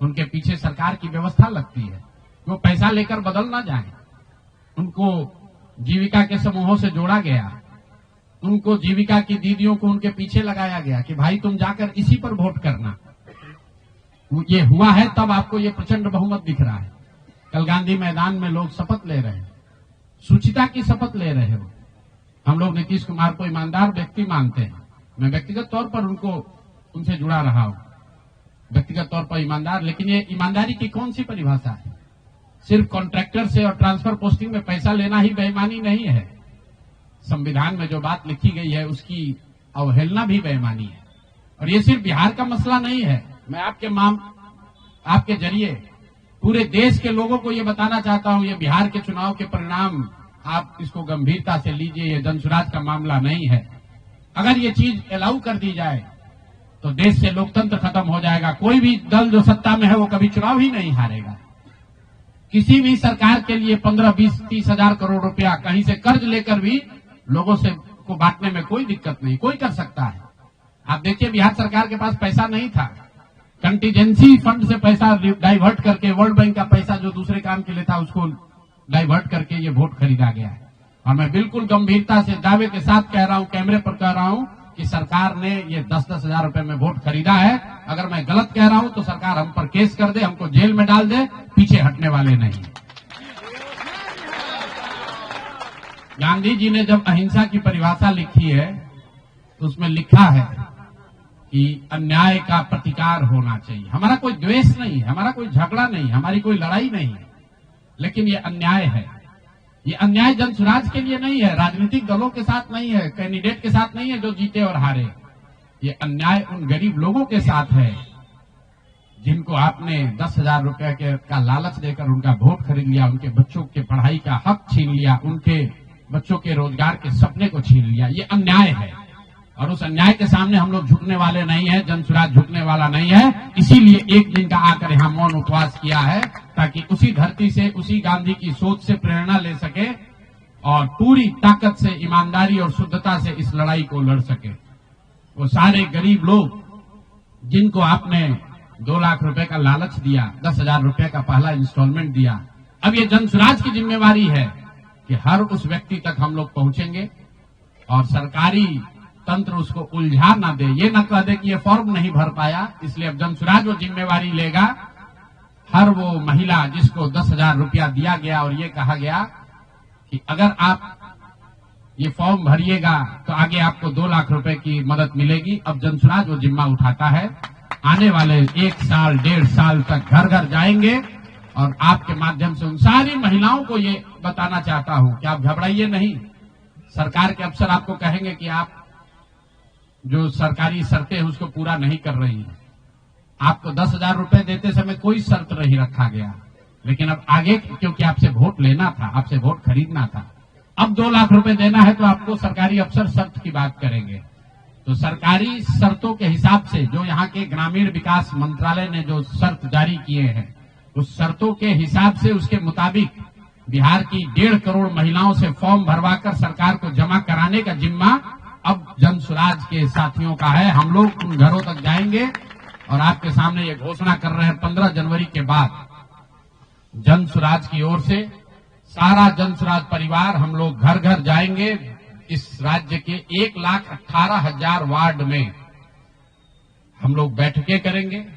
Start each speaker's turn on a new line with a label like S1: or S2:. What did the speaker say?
S1: उनके पीछे सरकार की व्यवस्था लगती है, वो पैसा लेकर बदल ना जाए। उनको जीविका के समूहों से जोड़ा गया, उनको जीविका की दीदियों को उनके पीछे लगाया गया कि भाई तुम जाकर इसी पर वोट करना। ये हुआ है तब आपको ये प्रचंड बहुमत दिख रहा है। कल गांधी मैदान में लोग शपथ ले रहे हैं, शुचिता की शपथ ले रहे हो। हम लोग नीतीश कुमार को ईमानदार व्यक्ति मानते हैं। मैं व्यक्तिगत तौर पर उनसे जुड़ा रहा हूं, व्यक्तिगत तौर पर ईमानदार। लेकिन ये ईमानदारी की कौन सी परिभाषा है? सिर्फ कॉन्ट्रैक्टर से और ट्रांसफर पोस्टिंग में पैसा लेना ही बेईमानी नहीं है। संविधान में जो बात लिखी गई है उसकी अवहेलना भी बेईमानी है। और ये सिर्फ बिहार का मसला नहीं है। मैं आपके जरिए पूरे देश के लोगों को ये बताना चाहता हूं, ये बिहार के चुनाव के परिणाम आप इसको गंभीरता से लीजिए। ये जनसुराज का मामला नहीं है। अगर ये चीज अलाउ कर दी जाए तो देश से लोकतंत्र खत्म हो जाएगा। कोई भी दल जो सत्ता में है वो कभी चुनाव ही नहीं हारेगा। किसी भी सरकार के लिए 15, 20, 30 हजार करोड़ रुपया कहीं से कर्ज लेकर भी लोगों से को बांटने में कोई दिक्कत नहीं, कोई कर सकता है। आप देखिए बिहार सरकार के पास पैसा नहीं था, कंटीजेंसी फंड से पैसा डाइवर्ट करके, वर्ल्ड बैंक का पैसा जो दूसरे काम के लिए था उसको डाइवर्ट करके ये वोट खरीदा गया है। और मैं बिल्कुल गंभीरता से दावे के साथ कह रहा हूं, कैमरे पर कह रहा हूं कि सरकार ने ये 10-10 हजार रुपए में वोट खरीदा है। अगर मैं गलत कह रहा हूं तो सरकार हम पर केस कर दे, हमको जेल में डाल दे, पीछे हटने वाले नहीं। गांधी जी ने जब अहिंसा की परिभाषा लिखी है तो उसमें लिखा है कि अन्याय का प्रतिकार होना चाहिए। हमारा कोई द्वेष नहीं है, हमारा कोई झगड़ा नहीं, हमारी कोई लड़ाई नहीं है, लेकिन ये अन्याय है। ये अन्याय जनसुराज के लिए नहीं है, राजनीतिक दलों के साथ नहीं है, कैंडिडेट के साथ नहीं है जो जीते और हारे। ये अन्याय उन गरीब लोगों के साथ है जिनको आपने 10 हजार रुपए का लालच देकर उनका वोट खरीद लिया, उनके बच्चों के पढ़ाई का हक छीन लिया, उनके बच्चों के रोजगार के सपने को छीन लिया। ये अन्याय है और उस अन्याय के सामने हम लोग झुकने वाले नहीं है, जनसुराज झुकने वाला नहीं है। इसीलिए एक दिन का आकर यहाँ मौन उपवास किया है ताकि उसी धरती से, उसी गांधी की सोच से प्रेरणा ले सके और पूरी ताकत से, ईमानदारी और शुद्धता से इस लड़ाई को लड़ सके। वो सारे गरीब लोग जिनको आपने 2 लाख रुपए का लालच दिया, 10 हजार रुपए का पहला इंस्टॉलमेंट दिया, अब ये जनसुराज की जिम्मेवारी है कि हर उस व्यक्ति तक हम लोग पहुंचेंगे और सरकारी तंत्र उसको उलझा ना दे, ये ना कह दे कि ये फॉर्म नहीं भर पाया। इसलिए अब जनसुराज वो जिम्मेवारी लेगा। हर वो महिला जिसको 10 हजार रुपया दिया गया और ये कहा गया कि अगर आप ये फॉर्म भरिएगा तो आगे आपको 2 लाख रुपए की मदद मिलेगी, अब जनसुराज वो जिम्मा उठाता है। आने वाले 1 साल 1.5 साल तक घर घर जाएंगे और आपके माध्यम से उन सारी महिलाओं को ये बताना चाहता हूं कि आप घबराइए नहीं। सरकार के अफसर आपको कहेंगे कि आप जो सरकारी शर्तें हैं उसको पूरा नहीं कर रही है। आपको 10 हजार रुपए देते समय कोई शर्त नहीं रखा गया, लेकिन अब आगे क्योंकि आपसे वोट लेना था, आपसे वोट खरीदना था, अब 2 लाख रुपए देना है तो आपको सरकारी अफसर शर्त की बात करेंगे। तो सरकारी शर्तों के हिसाब से जो यहाँ के ग्रामीण विकास मंत्रालय ने जो शर्त जारी किए हैं, उस शर्तों के हिसाब से, उसके मुताबिक बिहार की 1.5 करोड़ महिलाओं से फॉर्म भरवाकर सरकार को जमा कराने का जिम्मा अब जनसुराज के साथियों का है। हम लोग उन घरों तक जाएंगे और आपके सामने ये घोषणा कर रहे हैं 15 जनवरी के बाद जनसुराज की ओर से सारा जनसुराज परिवार हम लोग घर घर जाएंगे। इस राज्य के 1,18,000 वार्ड में हम लोग बैठकें करेंगे।